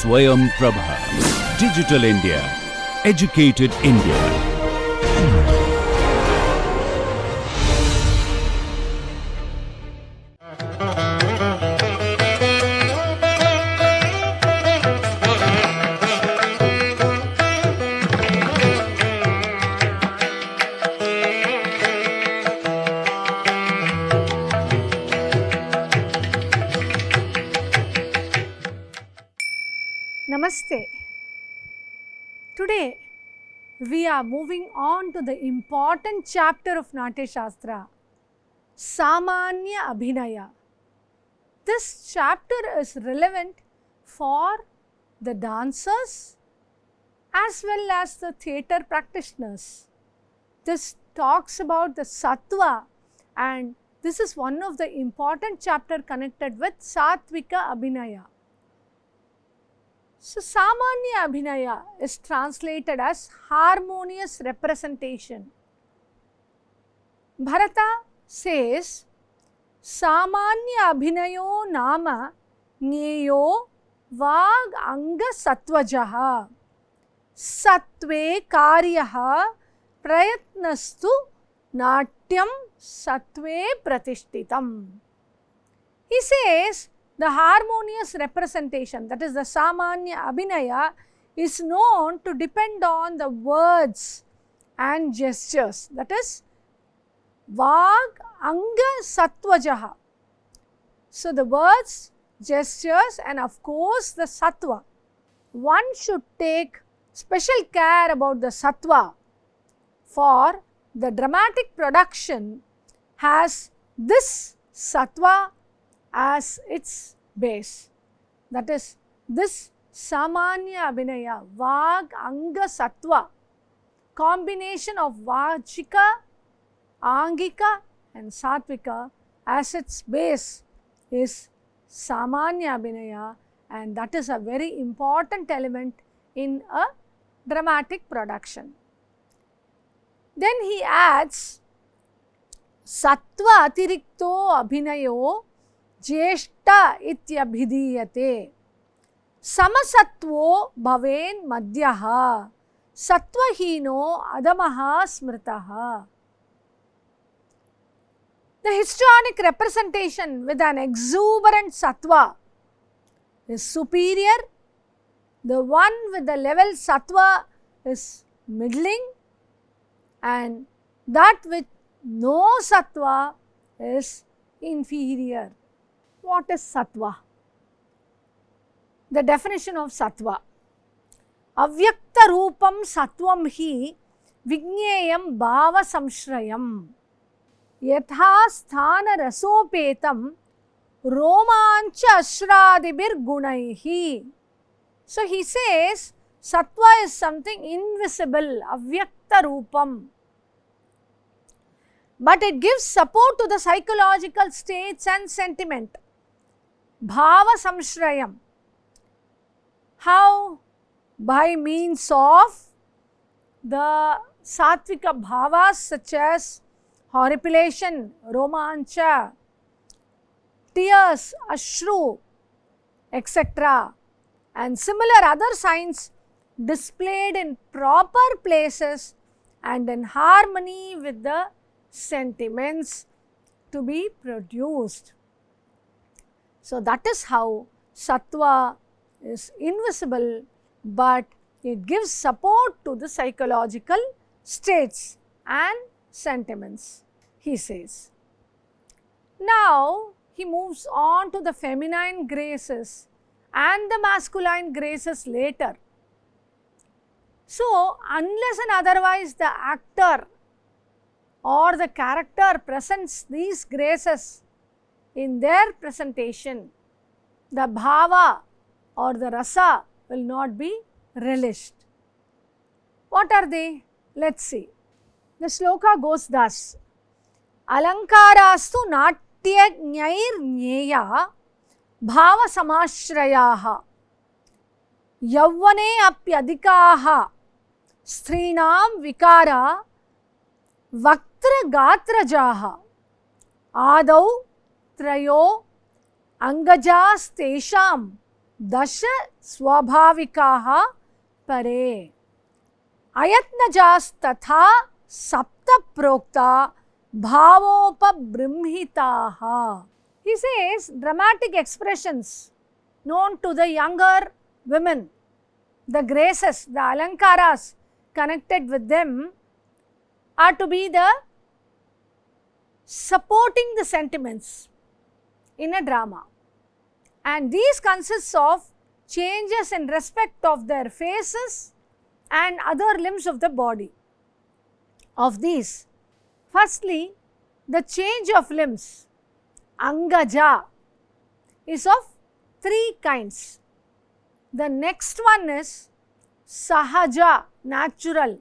Swayam Prabha. Digital India. Educated India. Namaste. Today we are moving on to the important chapter of Natya Shastra, Samanya Abhinaya. This chapter is relevant for the dancers as well as the theatre practitioners. This talks about the Sattva, and this is one of the important chapter connected with Satvika Abhinaya. So, Samanya Abhinaya is translated as harmonious representation. Bharata says, Samanya Abhinayo nama Nyeyo Vag Anga Sattvajaha Sattve Karyaha Prayatnastu Natyam Sattve Pratishtitam. He says, the harmonious representation, that is the Samanya Abhinaya, is known to depend on the words and gestures, that is Vag Anga Sattvajaha. So, the words, gestures, and of course the Sattva. One should take special care about the Sattva, for the dramatic production has this Sattva as its base. That is, this Samanya Abhinaya, Vag Anga Sattva, combination of Vajika, Angika and Satvika as its base is Samanya Abhinaya, and that is a very important element in a dramatic production. Then he adds, Sattva Atirikto Abhinayo Jeshta ityabhidiyate Samasatvo bhaven madhyaha Sattvahino adamaha smritaha. The histrionic representation with an exuberant Sattva is superior. The one with the level Sattva is middling, and that with no Sattva is inferior. What is Sattva? The definition of Sattva. Avyakta Rupam Sattvam hi Vigneyam Bhava Samshrayam Yatha Sthana Rasopetam Romancha Ashradibir Gunaihi. So he says Sattva is something invisible, Avyakta Rupam, but it gives support to the psychological states and sentiment. Bhava Samshrayam. How? By means of the Sattvika bhavas such as horripilation, romancha, tears, ashru, etc. and similar other signs displayed in proper places and in harmony with the sentiments to be produced. So, that is how Sattva is invisible, but it gives support to the psychological states and sentiments, he says. Now, he moves on to the feminine graces and the masculine graces later. So, unless and otherwise the actor or the character presents these graces in their presentation, the bhava or the rasa will not be relished. What are they? Let us see. The shloka goes thus: Alankarastu natya jnair jneya bhava samashrayaha yavvane apyadikaha strinam vikara vaktra gatrajaha adau trayo angajastesham दश स्वाभाविकाः परे अयत्नजास्तथा सप्त प्रोक्ता bhavopabrimhitaha. He says dramatic expressions known to the younger women, the graces, the alankaras connected with them are to be the supporting the sentiments in a drama, and these consists of changes in respect of their faces and other limbs of the body. Of these, firstly, the change of limbs, angaja, is of three kinds. The next one is sahaja, natural,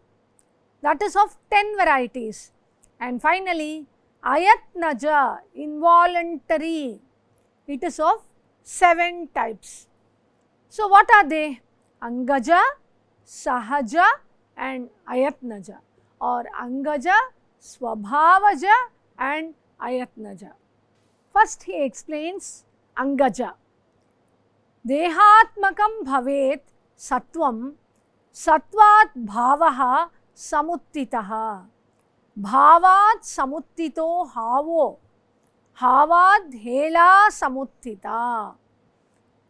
that is of 10 varieties. And finally, ayatnaja, involuntary, it is of 7 types. So, what are they? Angaja, sahaja and ayatnaja, or angaja, swabhavaja and ayatnaja. First he explains angaja. Dehatmakam bhavet sattvam sattvat bhavaha samuttitaha bhavat samuttito havo havad hela samuttita.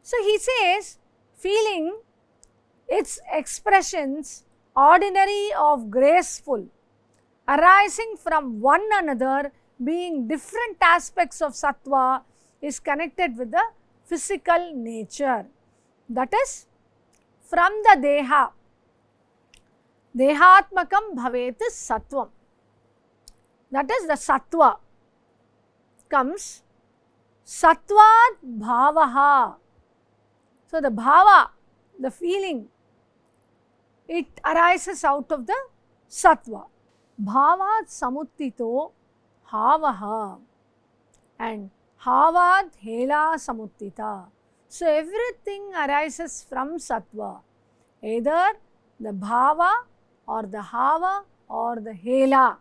So he says feeling, its expressions ordinary of graceful, arising from one another, being different aspects of sattva, is connected with the physical nature, that is from the deha. Dehatmakam bhavet is sattvam, that is the sattva comes. Sattvat bhavaha, so the bhava, the feeling, it arises out of the sattva. Bhavat samuttito havaha and havad hela samuttita. So everything arises from sattva, either the bhava or the hava or the hela,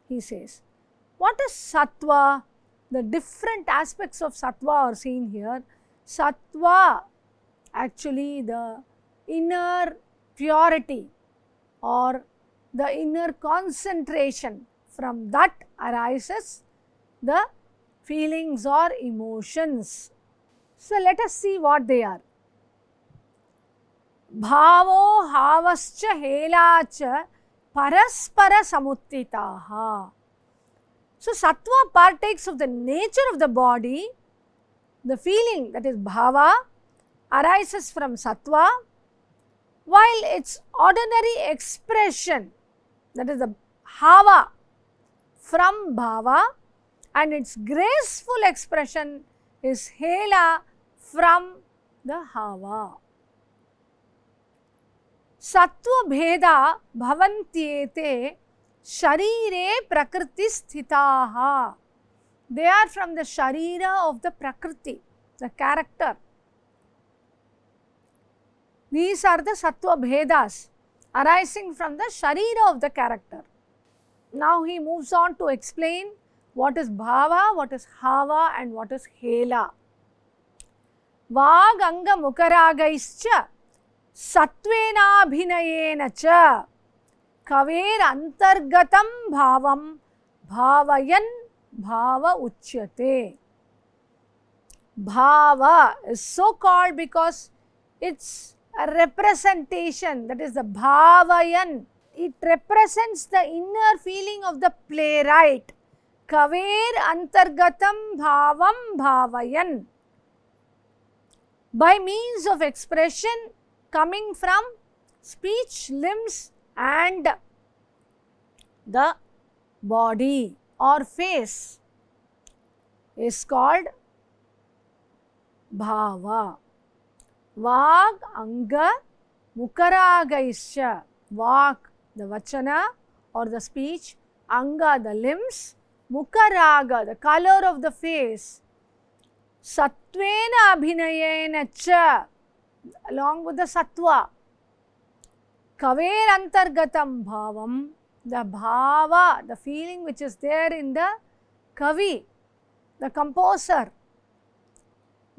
he says. What is sattva? The different aspects of sattva are seen here. Sattva, actually the inner purity or the inner concentration, from that arises the feelings or emotions. So let us see what they are. Bhavo havascha helacha paraspara samuttitaha. So sattva partakes of the nature of the body. The feeling, that is bhava, arises from sattva, while its ordinary expression, that is the hava, from bhava, and its graceful expression is hela, from the hava. Sattva bheda bhavantyete sharire prakriti sthitaha. They are from the sharira of the prakriti, the character. These are the sattva bhedas arising from the sharira of the character. Now he moves on to explain what is bhava, what is hava and what is hela. Vag anga mukaragaischa sattvena abhinayena cha kaver antargatam bhavam bhavayan bhava uchyate. Bhava is so called because it's a representation, that is the bhavayan. It represents the inner feeling of the playwright. Kaver antargatam bhavam bhavayan. By means of expression coming from speech, limbs and the body or face is called bhava. Vag anga mukaragaisya. Vag, the vachana or the speech, anga, the limbs, mukaraga, the color of the face, sattvena abhinayena cha, along with the sattva, kaver antargatam bhavam, the bhava, the feeling which is there in the kavi, the composer,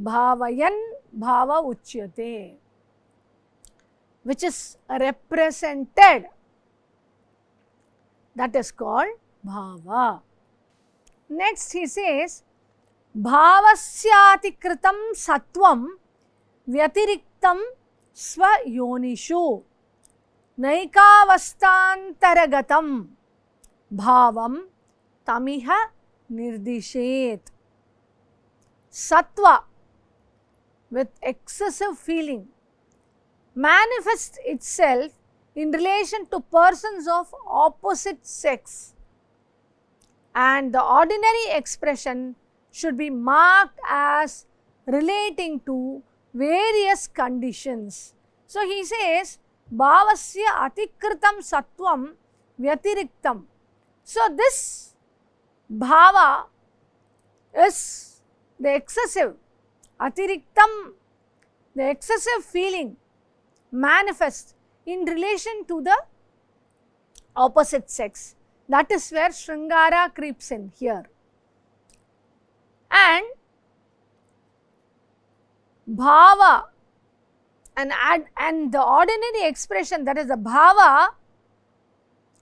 bhavayan bhava uchyate, which is represented, that is called bhava. Next he says, bhavasyātikritam sattvam vyatiriktam svayonishu naikavasthantaragatam bhavam tamiha nirdishet. Sattva, with excessive feeling, manifests itself in relation to persons of opposite sex, and the ordinary expression should be marked as relating to various conditions. So he says, bhavasya atikritam sattvam vyatiriktam. So this bhava is the excessive, atiriktam, the excessive feeling manifests in relation to the opposite sex. That is where Sringara creeps in here. And bhava and the ordinary expression, that is the bhava,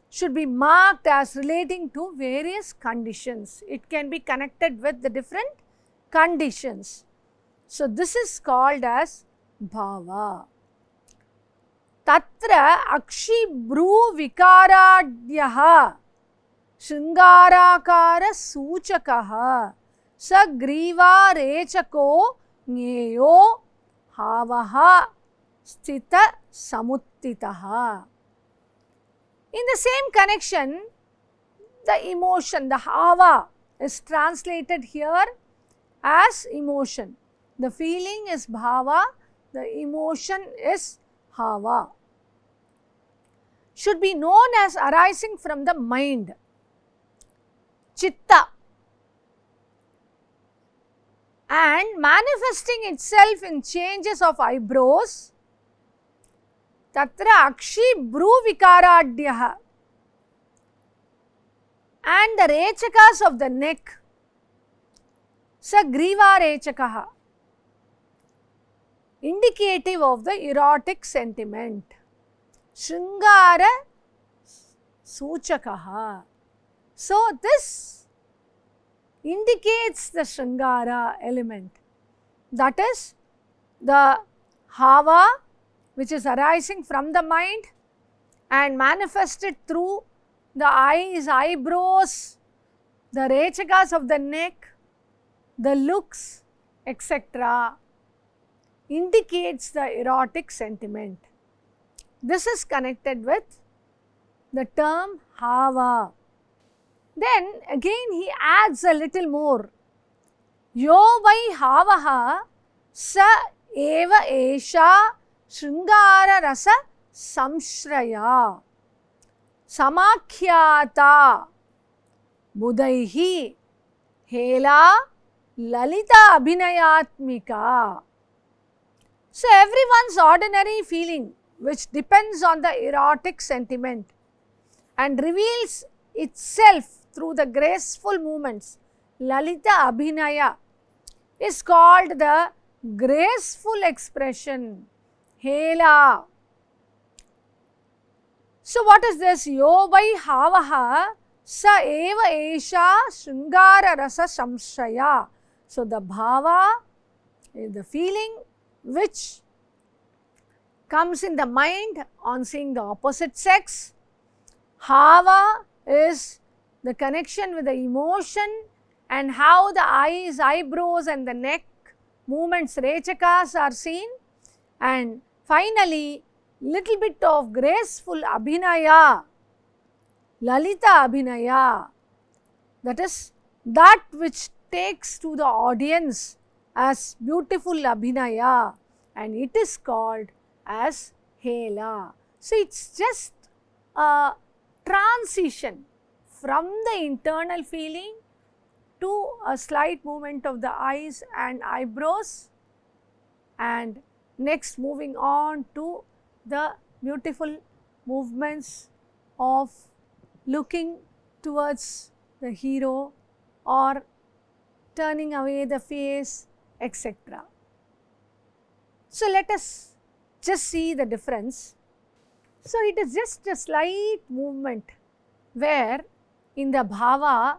should be marked as relating to various conditions. It can be connected with the different conditions. So this is called as bhava. Tatra akshi bru vikaradyaha shringarakara suchakaha sagriva rechako nyeyo havaha sthita samuttitaha. In the same connection, the emotion, the hava, is translated here as emotion. The feeling is bhava, the emotion is hava. Should be known as arising from the mind, chitta, and manifesting itself in changes of eyebrows. Tatra akshi bru vikaradyaha, and the rechakas of the neck, sagriva rechakaha, indicative of the erotic sentiment. Shringara suchakaha. So this indicates the Shringara element, that is the hava, which is arising from the mind and manifested through the eyes, eyebrows, the rechakas of the neck, the looks, etc., indicates the erotic sentiment. This is connected with the term hava. Then again he adds a little more. Yo vai havaha sa eva esha shringara rasa samshraya samakhyata budaihi hela lalita abhinayatmika. So everyone's ordinary feeling, which depends on the erotic sentiment and reveals itself through the graceful movements, lalita abhinaya, is called the graceful expression, hela. So what is this? Yo vai havaha sa eva esha shringara rasa samshaya. So the bhava is the feeling which comes in the mind on seeing the opposite sex. Hava is the connection with the emotion and how the eyes, eyebrows and the neck movements, rechakas, are seen. And finally, little bit of graceful abhinaya, lalita abhinaya, that is that which takes to the audience as beautiful abhinaya, and it is called as hela. So it's just a transition from the internal feeling to a slight movement of the eyes and eyebrows, and next moving on to the beautiful movements of looking towards the hero or turning away the face, etc. So let us just see the difference. So it is just a slight movement where in the bhava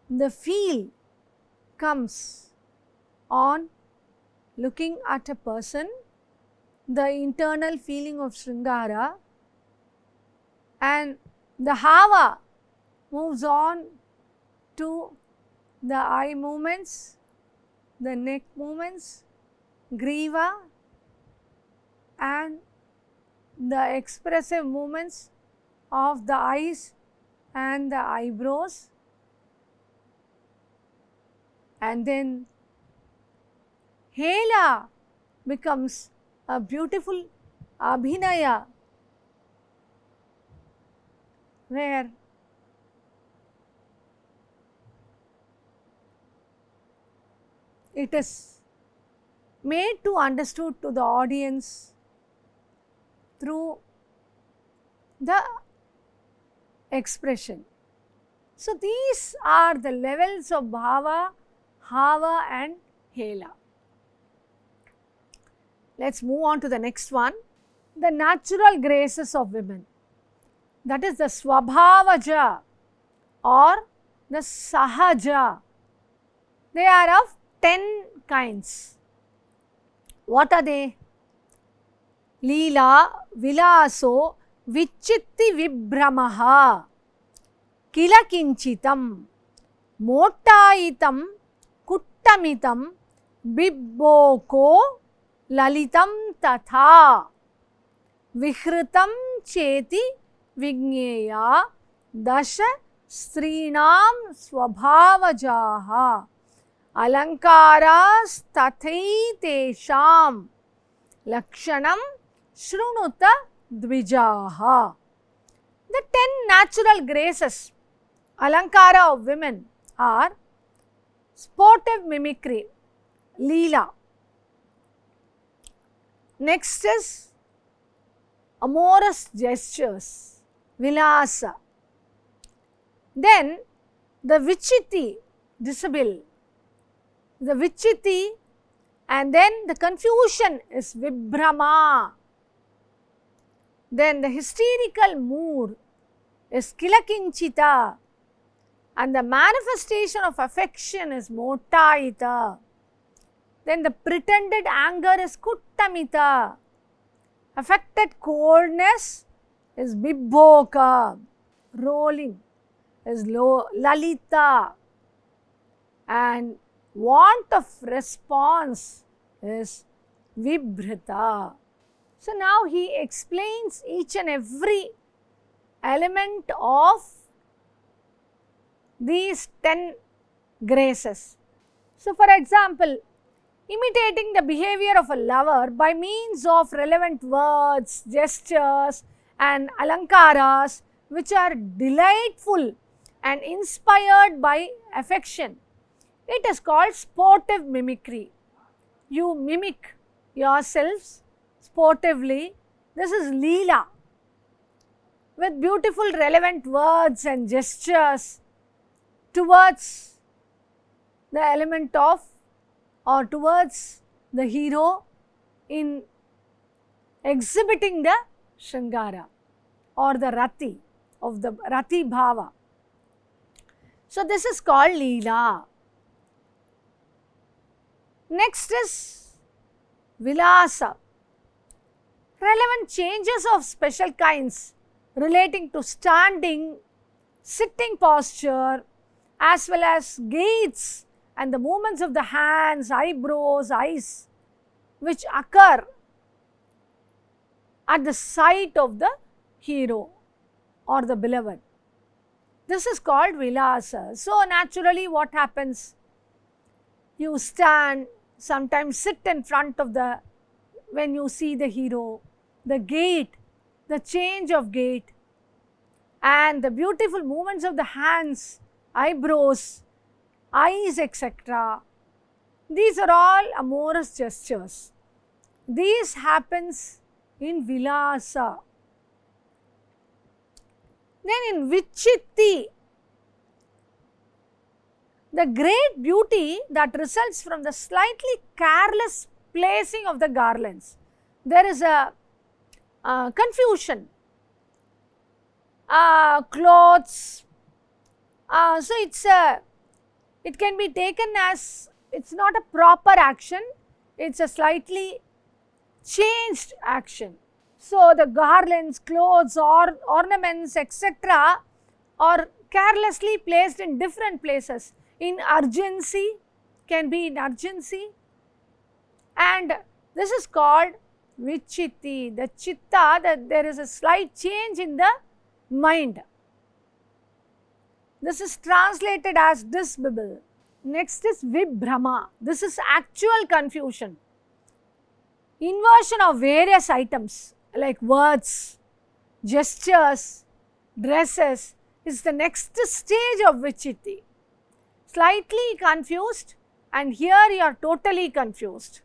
the feel comes on looking at a person, the internal feeling of Sringara, and the hava moves on to the eye movements, the neck movements, griva, and the expressive movements of the eyes and the eyebrows, and then hela becomes a beautiful abhinaya where it is made to understood to the audience through the expression. So these are the levels of bhava, hava and hela. Let's move on to the next one. The natural graces of women, that is the swabhavaja or the sahaja. They are of 10 kinds. What are they? Leela, vilaso, vichitti vibhramaha, kilakinchitam, mottayitam, kuttamitam, bibboko, lalitam tatha, vihrutam cheti vigneya, dasha strinam swabhavajaha, alankaras tathai tesham, lakshanam shrunuta dvijaha. The 10 natural graces, alankara of women are sportive mimicry, leela. Next is amorous gestures, vilasa. Then the vichitti, dishabille, the vichitti, and then the confusion is vibhrama. Then the hysterical mood is kilakinchita, and the manifestation of affection is mottayita. Then the pretended anger is kuttamita. Affected coldness is bibboka. Rolling is lalita. And want of response is vibhrita. So now he explains each and every element of these 10 graces. So for example, imitating the behavior of a lover by means of relevant words, gestures and alankaras which are delightful and inspired by affection. It is called sportive mimicry. You mimic yourselves sportively. This is leela with beautiful relevant words and gestures towards the element of or towards the hero in exhibiting the Shringara or the Rati of the Rati Bhava. So this is called leela. Next is vilasa. Relevant changes of special kinds relating to standing, sitting posture, as well as gaits and the movements of the hands, eyebrows, eyes, which occur at the sight of the hero or the beloved. This is called vilasa. So naturally what happens? You stand, sometimes sit in front of the, when you see the hero, the gait, the change of gait, and the beautiful movements of the hands, eyebrows, eyes, etc. These are all amorous gestures. These happens in vilasa. Then in vichitti, the great beauty that results from the slightly careless placing of the garlands. There is a confusion. Clothes. So it can be taken as it's not a proper action, it's a slightly changed action. So the garlands, clothes, or ornaments, etc., are carelessly placed in different places. In urgency, can be in urgency, and this is called vichiti. The chitta, that there is a slight change in the mind. This is translated as disbibble. Next is vibhrama. This is actual confusion. Inversion of various items like words, gestures, dresses is the next stage of vichiti. Slightly confused, and here you are totally confused.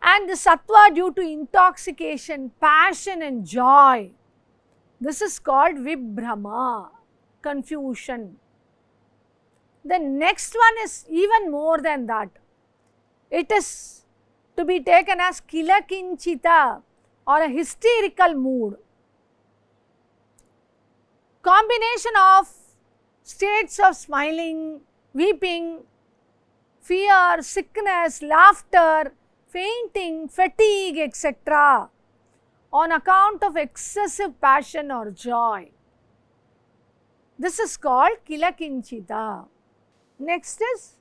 And the sattva due to intoxication, passion and joy. This is called vibhrama, confusion. The next one is even more than that. It is to be taken as kilakinchita, or a hysterical mood. Combination of states of smiling, weeping, fear, sickness, laughter, fainting, fatigue, etc., on account of excessive passion or joy. This is called kilakinchita. Next is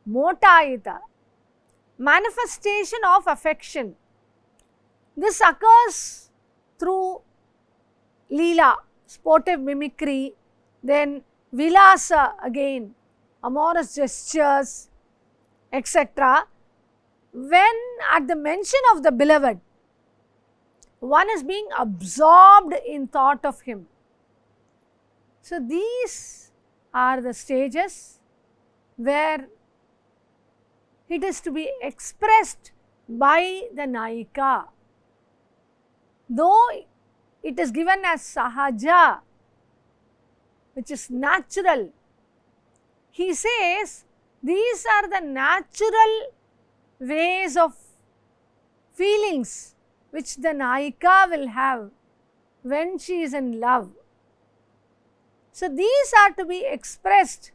motayita, manifestation of affection. This occurs through leela, sportive mimicry, then vilasa again, amorous gestures, etc. When at the mention of the beloved, one is being absorbed in thought of him. So these are the stages where it is to be expressed by the Nayika. Though it is given as sahaja, which is natural, he says these are the natural ways of feelings which the Nayika will have when she is in love. So these are to be expressed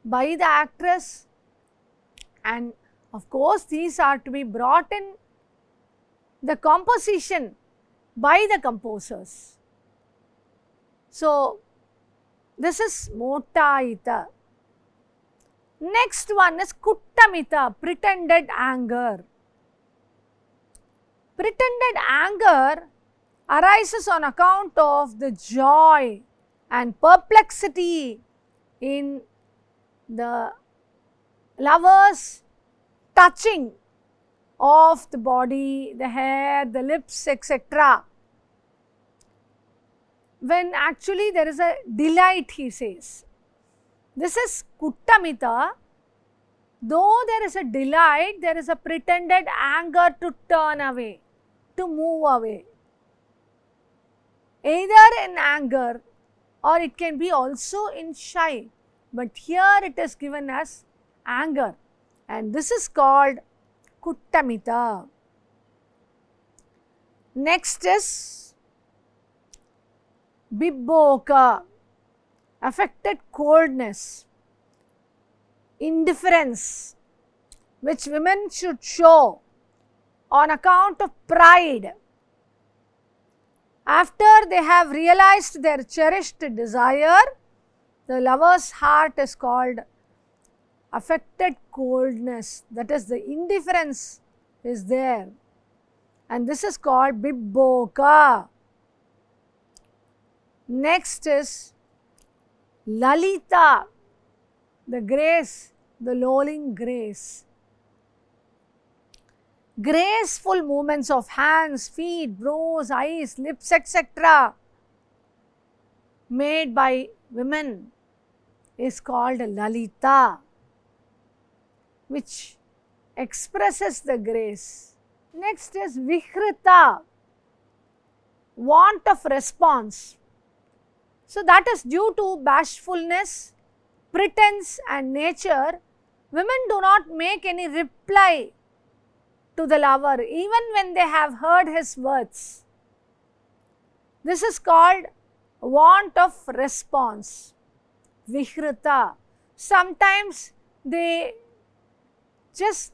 by the actress, and of course these are to be brought in the composition by the composers. So this is motayita. Next one is kuttamita, pretended anger. Pretended anger arises on account of the joy and perplexity in the lover's touching of the body, the hair, the lips, etc. When actually there is a delight, he says. This is kuttamita. Though there is a delight, there is a pretended anger to turn away, to move away. Either in anger, or it can be also in shy. But here it is given as anger, and this is called kuttamita. Next is bibboka, affected coldness, indifference, which women should show on account of pride. After they have realized their cherished desire, the lover's heart is called affected coldness, that is, the indifference is there, and this is called bibboka. Next is lalita, the grace, the lolling grace. Graceful movements of hands, feet, brows, eyes, lips, etc. made by women is called lalita, which expresses the grace. Next is vihrita, want of response. So that is due to bashfulness, pretense and nature. Women do not make any reply to the lover even when they have heard his words. This is called want of response, vihrita. Sometimes they just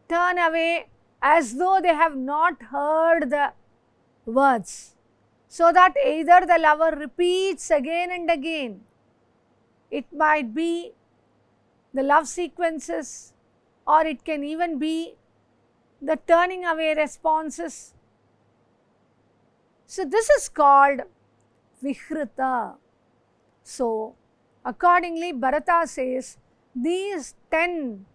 turn away as though they have not heard the words, so that either the lover repeats again and again. It might be the love sequences, or it can even be the turning away responses. So this is called vihrita. So accordingly, Bharata says these 10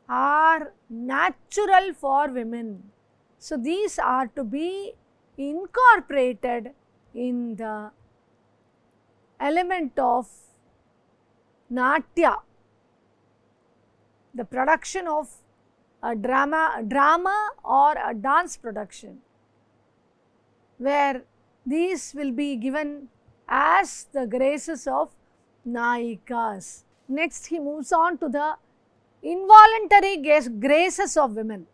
are natural for women. So these are to be incorporated in the element of natya, the production of a drama or a dance production, where these will be given as the graces of nayikas. Next, he moves on to the involuntary graces of women.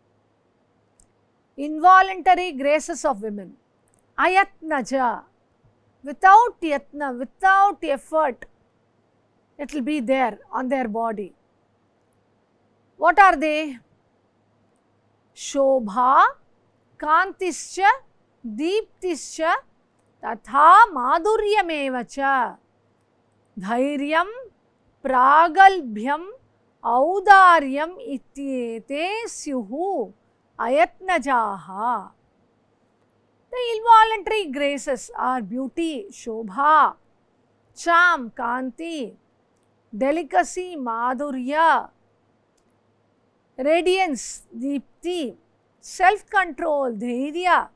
Involuntary graces of women. Ayatnaja. Without yatna, without effort, it will be there on their body. What are they? Shobha, Kantischa, Deeptischa, Tatha Madhuryamevacha, Dhairyam, Pragalbhyam, Audaryam ityete syuhu ayatnajaha. The involuntary graces are beauty, Shobha, charm, Kanti, delicacy, Madhurya, radiance, Deepti, self-control, Dhairya,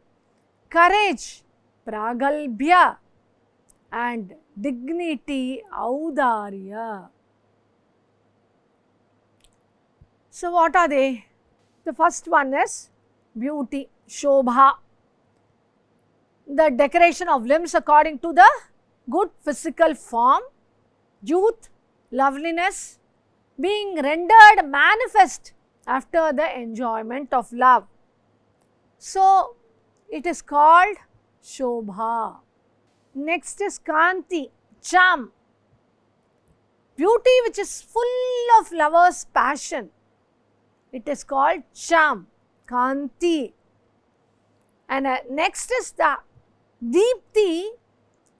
courage, Pragalbhya, and dignity, Audarya. So what are they? The first one is beauty, Shobha, the decoration of limbs according to the good physical form, youth, loveliness, being rendered manifest after the enjoyment of love. So it is called Shobha. Next is Kanti, charm, beauty which is full of lovers' passion. It is called charm, Kanti. And next is the Deepti,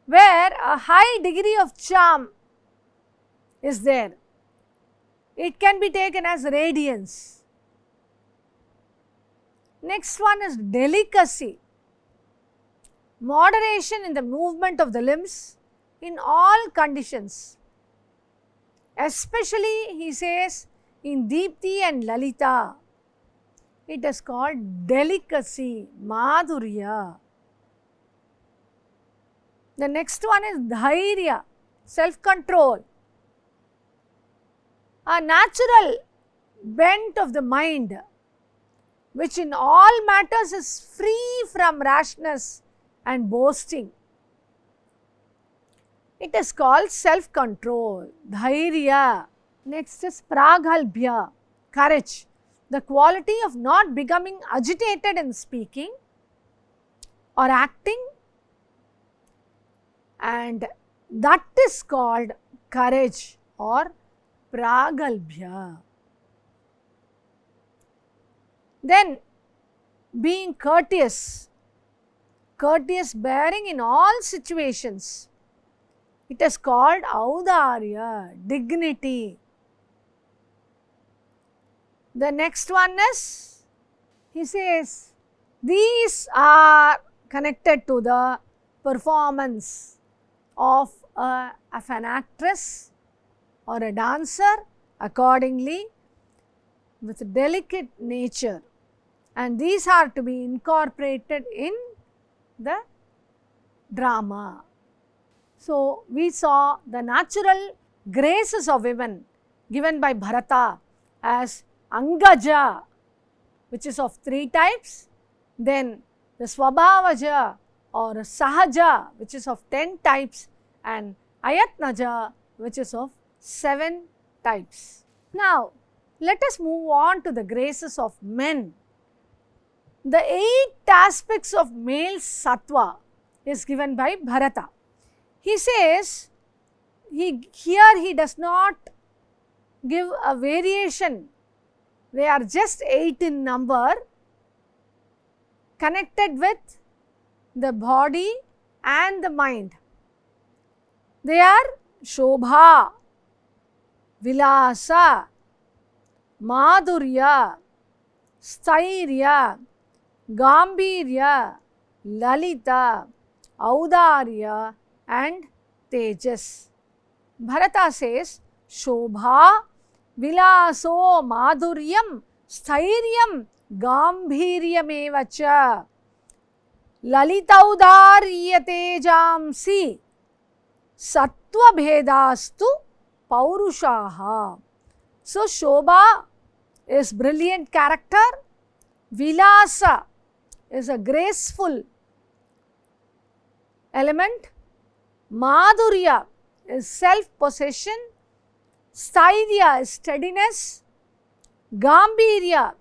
where a high degree of charm is there. It can be taken as radiance. Next one is delicacy, moderation in the movement of the limbs in all conditions. Especially, he says, in Deepti and Lalita, it is called delicacy, Madhurya. The next one is Dhairya, self-control, a natural bent of the mind, which in all matters is free from rashness and boasting. It is called self-control, Dhairya. Next is Pragalbhya, courage, the quality of not becoming agitated in speaking or acting, and that is called courage or Pragalbhya. Then being courteous, courteous bearing in all situations. It is called Audarya, dignity. The next one is, he says, these are connected to the performance of an actress or a dancer, accordingly with delicate nature, and these are to be incorporated in the drama. So we saw the natural graces of women given by Bharata as Angaja, which is of 3 types, then the Swabhavaja or Sahaja, which is of 10 types, and Ayatnaja, which is of 7 types. Now let us move on to the graces of men. the 8 aspects of male sattva is given by Bharata. He says, here he does not give a variation, they are just 8 in number, connected with the body and the mind. They are Shobha, Vilasa, Madhurya, Stairya, Gambhirya, Lalita, Audarya and Tejas. Bharata says Shobha, Vilaso, Madhuryam, Stairyam, Gambhiryamevacha, Lalitaudarya Tejamsi, Sattva Bhedastu Paurushaha. So Shobha is brilliant character, Vilasa is a graceful element, Madhurya is self-possession, Stairya is steadiness, Gambhirya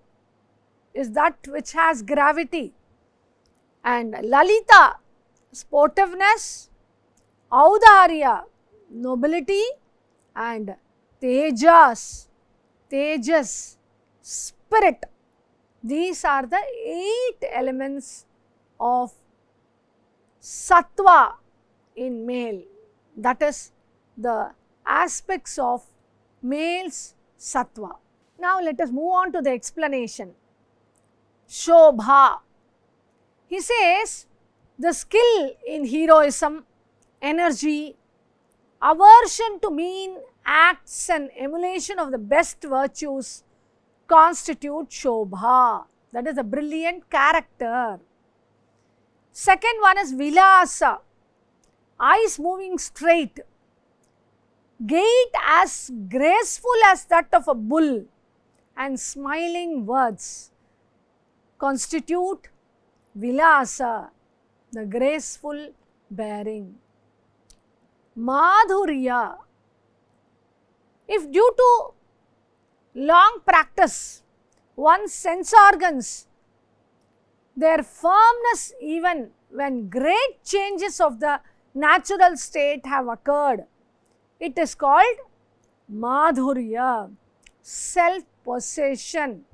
is that which has gravity, and Lalita sportiveness, Audarya nobility, and Tejas spirit. These are the 8 elements of sattva in male, that is the aspects of male's sattva. Now let us move on to the explanation. Shobha. He says the skill in heroism, energy, aversion to mean acts and emulation of the best virtues constitute Shobha. That is a brilliant character. Second one is Vilasa. Eyes moving straight, gait as graceful as that of a bull, and smiling words constitute Vilasa, the graceful bearing. Madhurya. If due to long practice, one's sense organs, their firmness even when great changes of the natural state have occurred, it is called Madhurya, self-possession.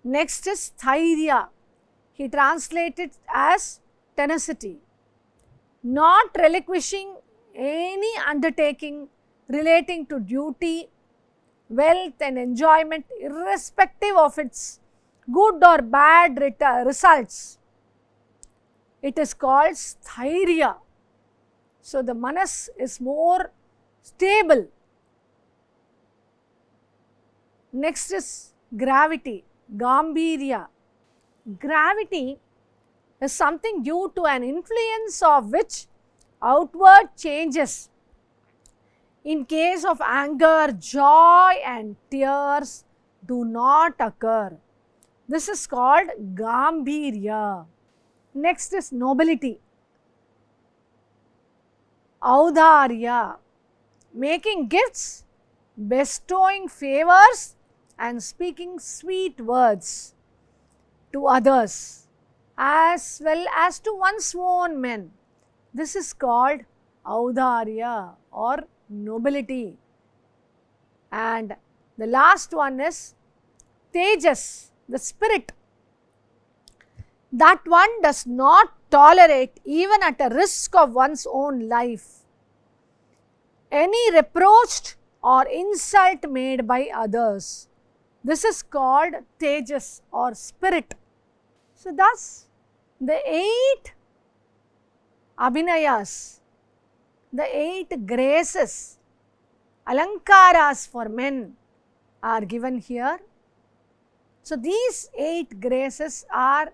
Next is Thairya. He translated as tenacity, not relinquishing any undertaking relating to duty, wealth and enjoyment irrespective of its good or bad results. It is called Sthairya. So the manas is more stable. Next is gravity, Gambhirya. Gravity is something due to an influence of which outward changes. In case of anger, joy and tears do not occur. This is called Gambhirya. Next is nobility, Audarya, making gifts, bestowing favors and speaking sweet words to others as well as to one's own men. This is called Audarya or nobility. And the last one is Tejas, the spirit, that one does not tolerate even at a risk of one's own life any reproach or insult made by others. This is called Tejas or spirit. So thus the 8 Abhinayas, the 8 graces, Alankaras for men are given here. So these 8 graces are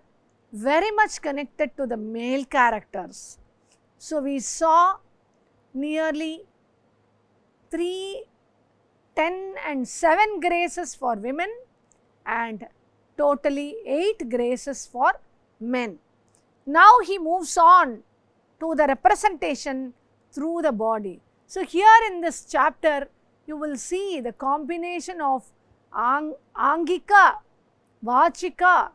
very much connected to the male characters. So we saw nearly 3, 10 and 7 graces for women and totally 8 graces for men. Now he moves on to the representation through the body. So here in this chapter you will see the combination of Angika, Vachika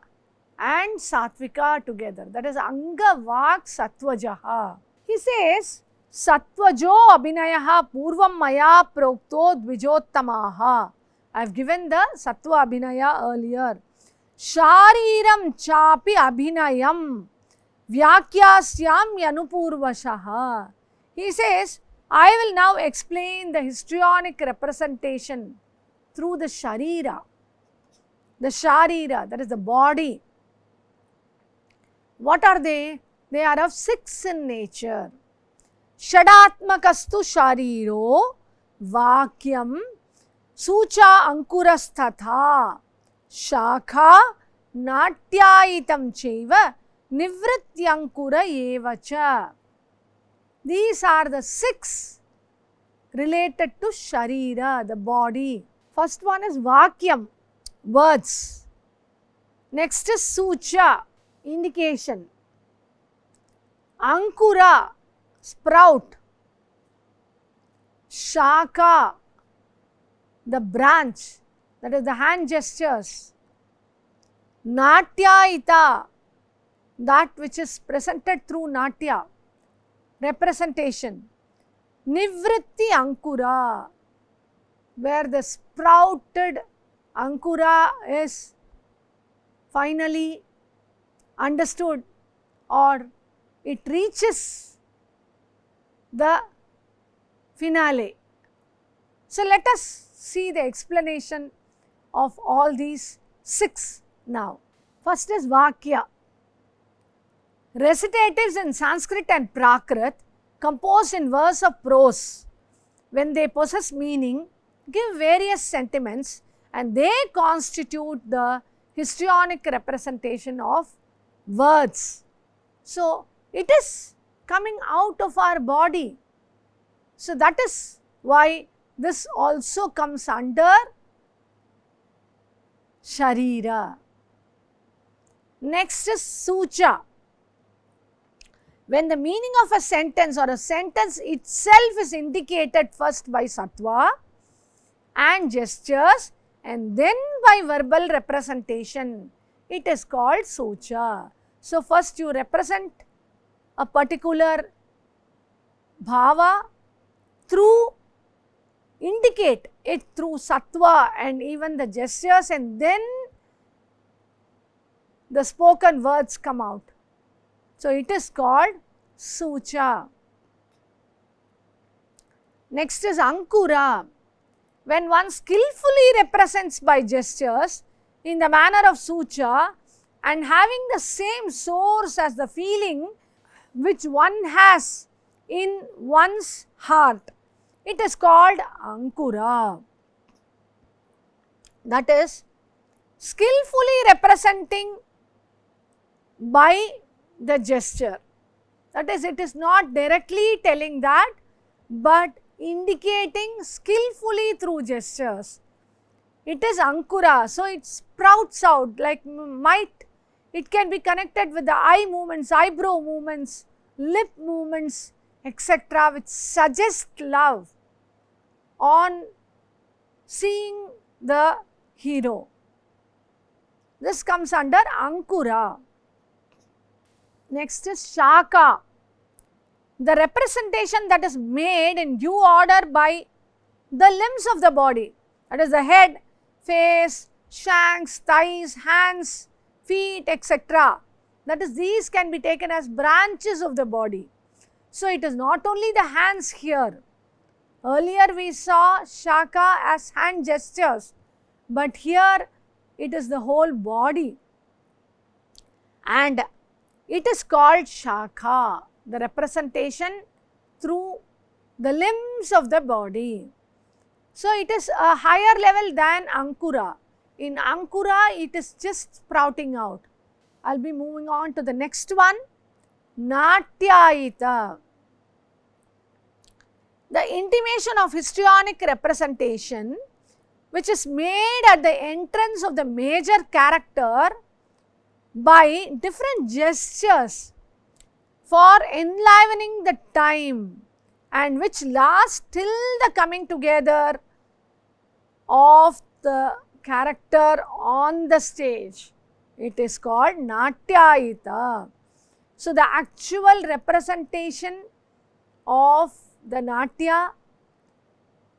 and Satvika together. That is Anga Vak Sattvajaha. He says, Sattvajo Abhinayaha Purvam Maya Prokto Dvijottamaha. I have given the Sattva Abhinaya earlier. Shariram Chapi Abhinayam Vyakyasyam Yanupurvashaha. He says, I will now explain the histrionic representation through the Sharira. The Sharira, that is the body. What are they? They are of 6 in nature. Shadatmakastu Shariro Vakyam Sucha Ankurasthatha Shakha Natyayitam Cheva Nivrityankura Evacha. These are the 6 related to Sharira, the body. First one is Vakyam, words. Next is Sucha, indication. Ankura, sprout. Shaka, the branch, that is the hand gestures. Natyayita, that which is presented through Natya, representation. Nivritti Ankura, where the sprouted Ankura is finally understood or it reaches the finale. So let us see the explanation of all these 6 now. First is Vakya. Recitatives in Sanskrit and Prakrit composed in verse of prose, when they possess meaning, give various sentiments and they constitute the histrionic representation of words. So, it is coming out of our body. So, that is why this also comes under Sharira. Next is Sucha. When the meaning of a sentence or a sentence itself is indicated first by Sattva and gestures and then by verbal representation, it is called Sucha. So, first you represent a particular bhava through, indicate it through Sattva and even the gestures, and then the spoken words come out. So, it is called Sucha. Next is Ankura. When one skillfully represents by gestures in the manner of Sucha and having the same source as the feeling which one has in one's heart, it is called Ankura. That is, skillfully representing by the gesture. That is, it is not directly telling that, but indicating skillfully through gestures. It is Ankura, so it sprouts out like might. It can be connected with the eye movements, eyebrow movements, lip movements, etc., which suggest love on seeing the hero. This comes under Ankura. Next is Shaka. The representation that is made in due order by the limbs of the body. That is the head, face, shanks, thighs, hands, feet, etc. That is, these can be taken as branches of the body. So, it is not only the hands here. Earlier we saw Shaka as hand gestures, but here it is the whole body. And it is called Shaka, the representation through the limbs of the body. So, it is a higher level than Ankura. In Ankura, it is just sprouting out. I will be moving on to the next one, Natyayita. The intimation of histrionic representation, which is made at the entrance of the major character by different gestures for enlivening the time, and which lasts till the coming together of the character on the stage. It is called Natyayita. So, the actual representation of the Natya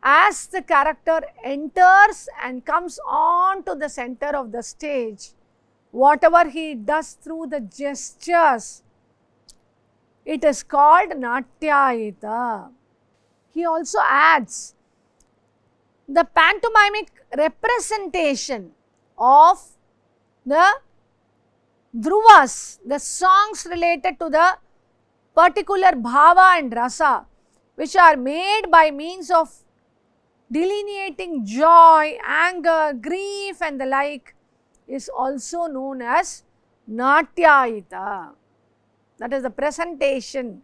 as the character enters and comes on to the center of the stage, whatever he does through the gestures, it is called Natyayita. He also adds the pantomimic representation of the dhruvas, the songs related to the particular bhava and rasa, which are made by means of delineating joy, anger, grief and the like, is also known as Natyayita. That is the presentation.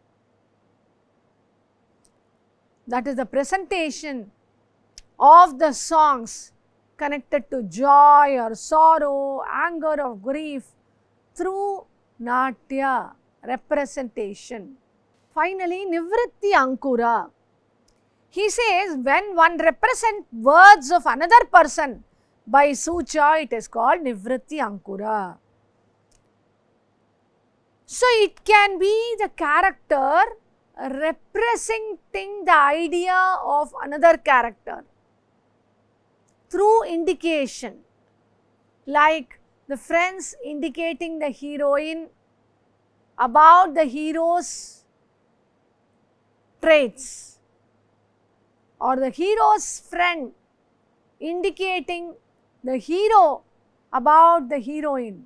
That is the presentation of the songs connected to joy or sorrow, anger or grief through Natya representation. Finally, Nivritti Ankura. He says when one represents words of another person by Sucha, it is called Nivritti Ankura. So, it can be the character representing the idea of another character through indication, like the friends indicating the heroine about the hero's traits, or the hero's friend indicating the hero about the heroine.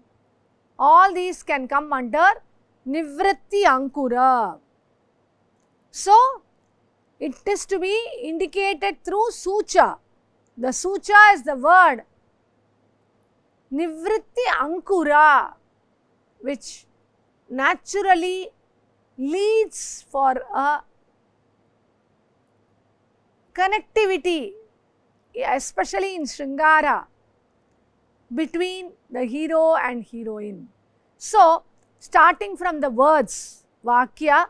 All these can come under Nivritti Ankura. So, it is to be indicated through Sucha. The Sucha is the word Nivritti Ankura, which naturally leads for a connectivity, especially in Shringara, between the hero and heroine. So, starting from the words, Vakya,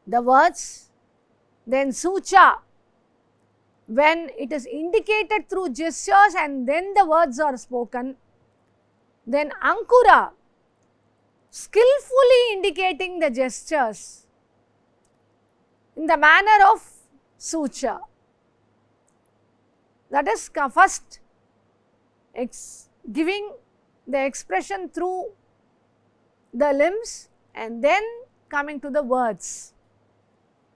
the words, then Sucha, when it is indicated through gestures and then the words are spoken, then Ankura, skillfully indicating the gestures in the manner of Sucha. That is first giving the expression through the limbs and then coming to the words.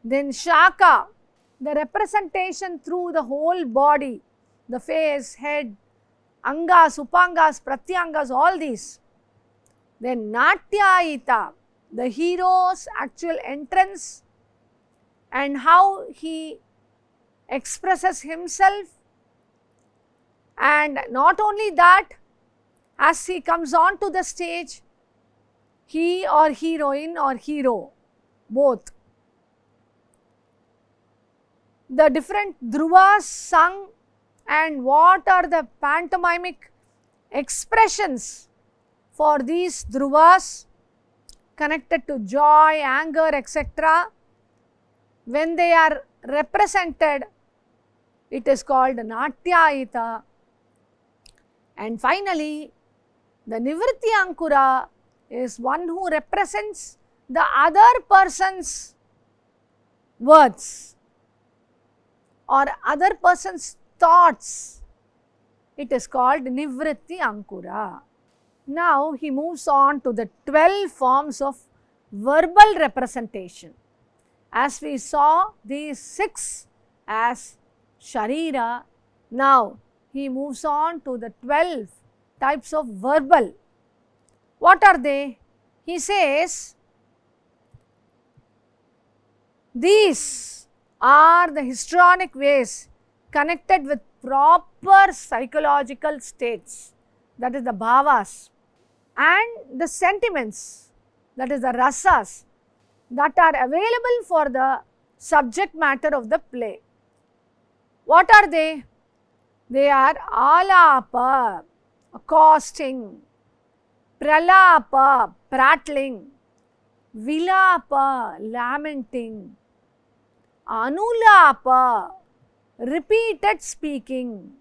Then Shaka, the representation through the whole body, the face, head, Angas, Upangas, Pratyangas, all these. Then Natyayita, the hero's actual entrance and how he expresses himself, and not only that, as he comes on to the stage, he or heroine or hero, both. The different dhruvas sung and what are the pantomimic expressions for these dhruvas connected to joy, anger, etc. When they are represented, it is called Natyayita. And finally, the Nivritti Ankura is one who represents the other person's words or other person's thoughts. It is called Nivritti Ankura. Now, he moves on to the 12 forms of verbal representation. As we saw these 6 as Sharira, now he moves on to the 12 types of verbal. What are they? He says, these are the histrionic ways connected with proper psychological states, that is the bhavas, and the sentiments, that is the rasas, that are available for the subject matter of the play. What are they? They are alapa, accosting, pralapa, prattling, vilapa, lamenting, anulapa, repeated speaking,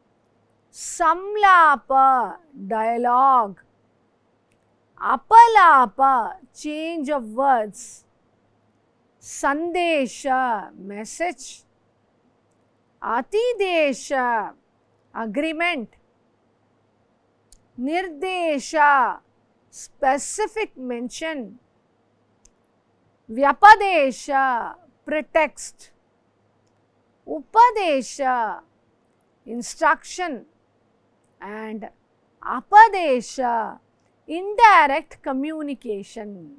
Samlapa, dialogue. Apalapa, change of words. Sandesha, message. Atidesha, agreement. Nirdesha, specific mention. Vyapadesha, pretext. Upadesha, instruction. And Apadesha, indirect communication.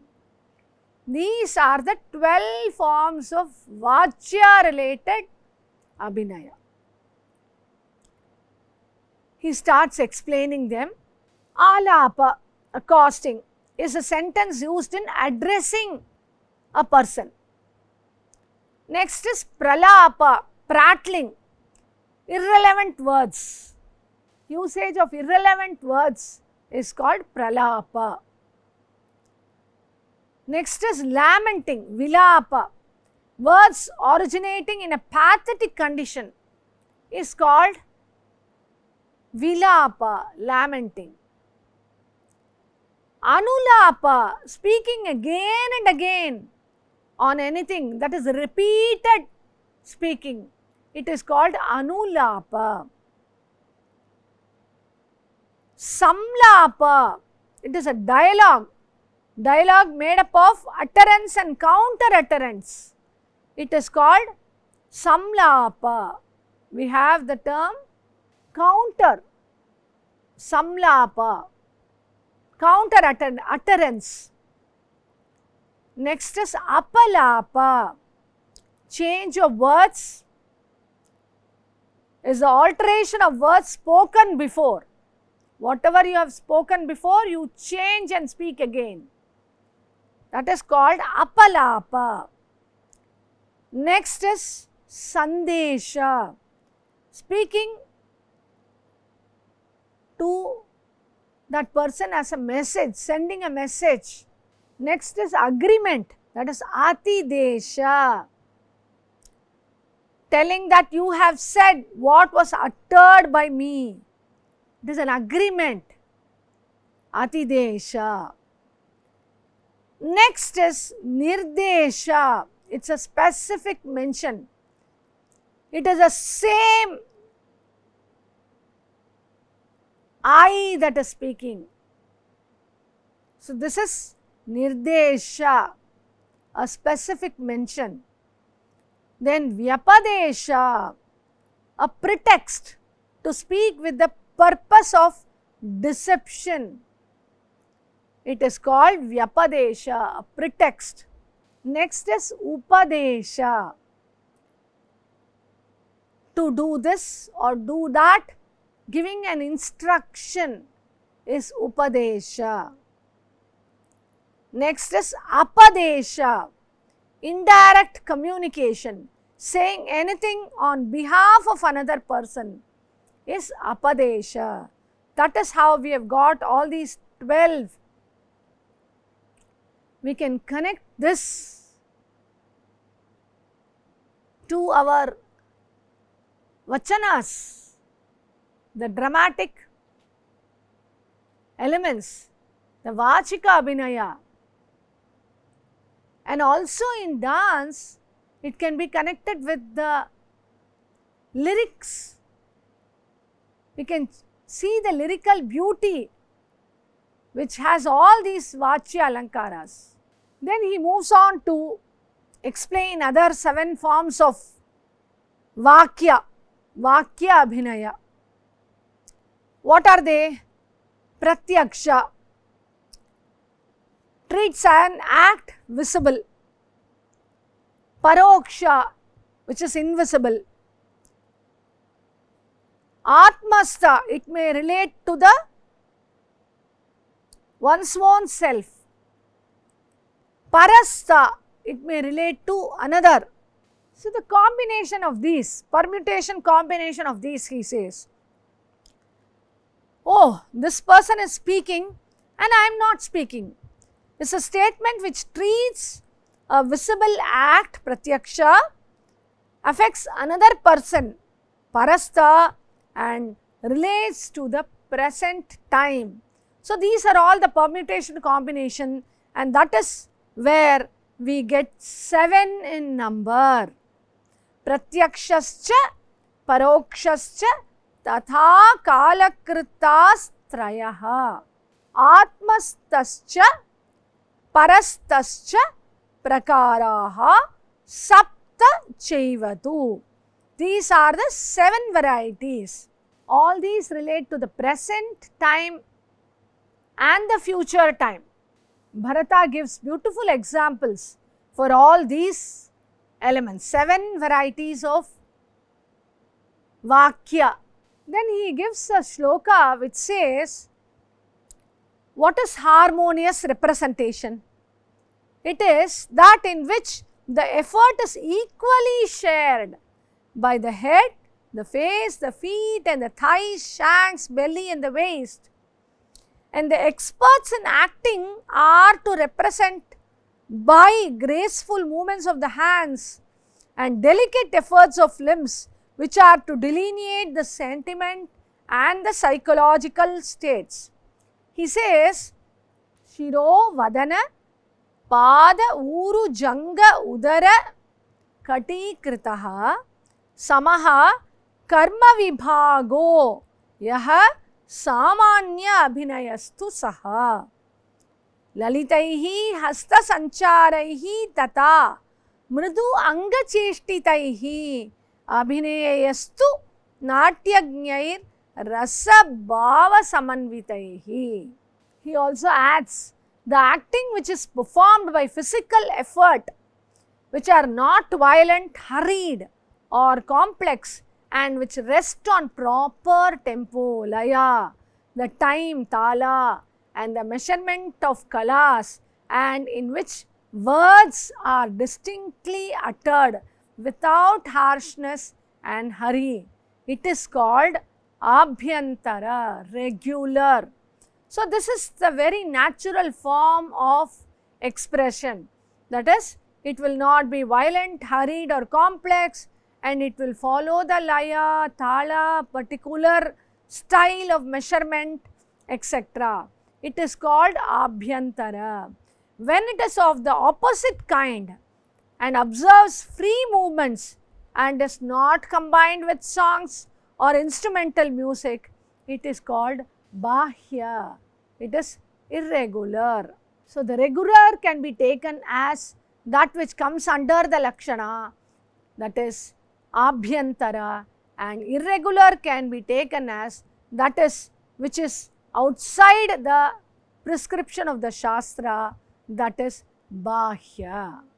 These are the 12 forms of Vachya related Abhinaya. He starts explaining them. Alapa, accosting, is a sentence used in addressing a person. Next is Pralapa, prattling, irrelevant words. Usage of irrelevant words is called Pralapa. Next is lamenting, Vilapa. Words originating in a pathetic condition is called Vilapa, lamenting. Anulapa, speaking again and again on anything, that is repeated speaking. It is called Anulapa. Samlapa, it is a dialogue made up of utterance and counter utterance. It is called Samlapa. We have the term counter, Samlapa, counter utterance. Next is Apalapa, change of words is the alteration of words spoken before. Whatever you have spoken before, you change and speak again. That is called Apalapa. Next is Sandesha, speaking to that person as a message, sending a message. Next is agreement, that is Atidesha, telling that you have said what was uttered by me. It is an agreement, Atidesha. Next is Nirdesha, it is a specific mention. It is the same I that is speaking. So this is Nirdesha, a specific mention. Then Vyapadesha, a pretext to speak with the purpose of deception. It is called Vyapadesha, a pretext. Next is Upadesha, to do this or do that, giving an instruction is Upadesha. Next is Apadesha, indirect communication, saying anything on behalf of another person is Apadesha. That is how we have got all these 12. We can connect this to our vachanas, the dramatic elements, the Vachika Abhinaya. And also in dance, it can be connected with the lyrics. We can see the lyrical beauty which has all these Vachya Alankaras. Then he moves on to explain other 7 forms of Vakya Abhinaya. What are they? Pratyaksha, treats an act visible. Paroksha, which is invisible. Atmastha, it may relate to the one's own self. Parastha, it may relate to another. So the combination of these, permutation combination of these, he says, oh, this person is speaking and I am not speaking. It's a statement which treats a visible act, pratyaksha, affects another person, parastha, and relates to the present time. So these are all the permutation combination, and that is where we get 7 in number. Pratyakshascha, parokshascha, tatha kalakrittastrayah. Atmastascha, parastascha, prakaraha, sapta chaivatu. These are the 7 varieties. All these relate to the present time and the future time. Bharata gives beautiful examples for all these elements, 7 varieties of Vakya. Then he gives a shloka which says, what is harmonious representation? It is that in which the effort is equally shared by the head, the face, the feet and the thighs, shanks, belly and the waist. And the experts in acting are to represent by graceful movements of the hands and delicate efforts of limbs, which are to delineate the sentiment and the psychological states. He says, Shiro Vadana Pada Uru Janga Udara Kati Kritaha Samaha Karma Vibhago Yaha Samanya Abhinayastu Saha Lalitaihi Hasta Sancharaihi Tata Mridu Anga Cheshtitaihi Abhinayastu Natyagnair Rasa Bhava Samanvitaihi. He also adds, the acting which is performed by physical effort, which are not violent, hurried or complex, and which rest on proper tempo, laya, the time, tala, and the measurement of kalas, and in which words are distinctly uttered without harshness and hurry. It is called abhyantara, regular. So this is the very natural form of expression. That is, it will not be violent, hurried or complex, and it will follow the laya, thala, particular style of measurement, etc. It is called abhyantara. When it is of the opposite kind and observes free movements and is not combined with songs or instrumental music, it is called bahya. It is irregular. So the regular can be taken as that which comes under the lakshana, that is abhyantara, and irregular can be taken as that is which is outside the prescription of the shastra, that is bahya.